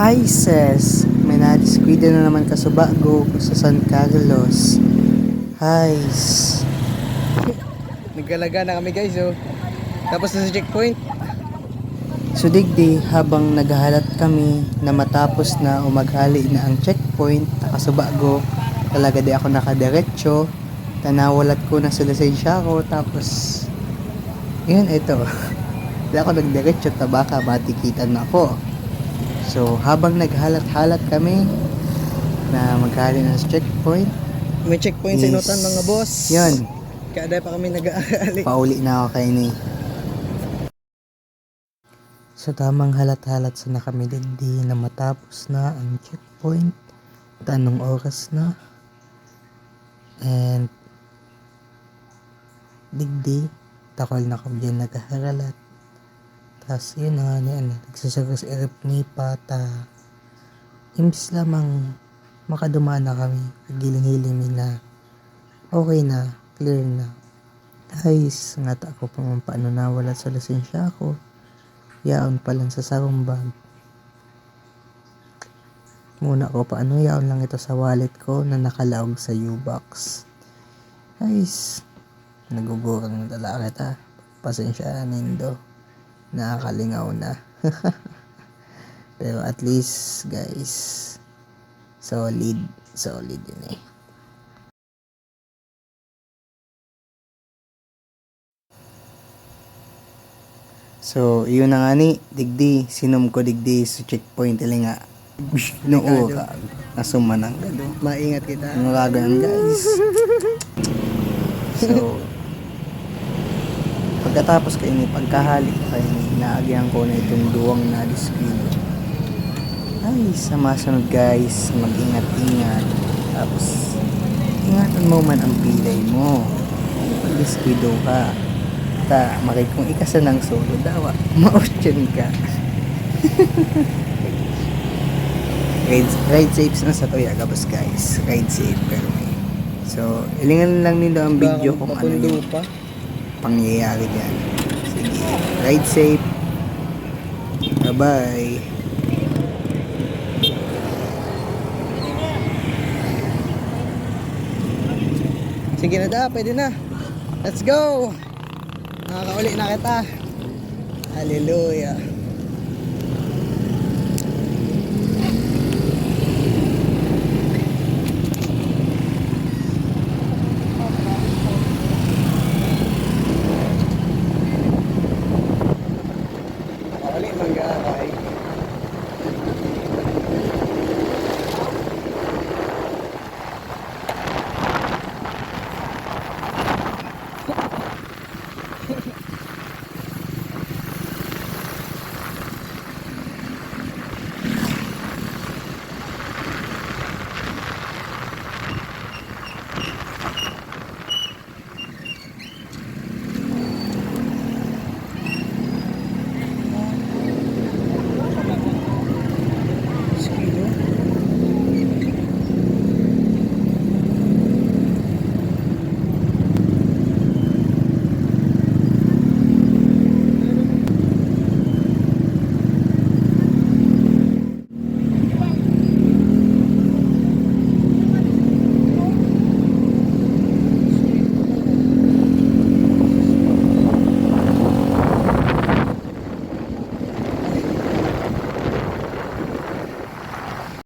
Ices, may nadiskwida na naman kasubago sa San Carlos. Highs. Nagkalaga na kami guys oh. Tapos na sa checkpoint. So digdi, habang naghahalat kami na matapos na umaghali na ang checkpoint, nakasubago, talaga di ako nakadiretso. Tanawalat ko na sa lisensya ko, tapos yun, ito. Di ako nagdiretso, baka matikitan na ako. So habang naghalat-halat kami na maghali na sa checkpoint, May checkpoint sa inutan mga boss. yun, Kaya dahil pa kami nag-aali. pauli na ako kay ni. So tamang halat-halat sana kami digdi na matapos na ang checkpoint. Tanong oras na. And digdi, takol na kami dyan naghahalat. Tapos yun na, nagsasagos erip ni Pata. Imbis lamang makadumaan na kami, giling-hiling na okay na, clear na. Guys, nga ako pa man paano nawala sa lisensya ko. Yaon pa lang sa sarong bag. Muna ko paano yaon lang ito sa wallet ko na nakalaog sa U-Box. Guys, nagugurang na talaga kita. Pasensya nindo. Nakakalingaw na. Pero at least guys, solid din eh. So, yun na nga ni, digdi, sinom ko digdi sa checkpoint, ili nga, noo ka, nasumanang gado. Maingat kita. Nulagan guys. So, pagkatapos kayo ni, pagkahali kayo ni, naagyan ko na itong duwang na diskwilo. Ay, sa masunod guys, mag-ingat-ingat. Tapos, ingatan mo man ang pilay mo. Pag-diskwido ka. Kung ikasa ng solo dawa, ma-option ka. Ride safe na sa Toya Gabas guys. Ride safe pero may. So, ilingan lang nila ang video kung ano yung pangyayari dyan. Sige, ride safe. Bye-bye. Sige na da, pwede na. Let's go! Nakakauli na kita. Hallelujah.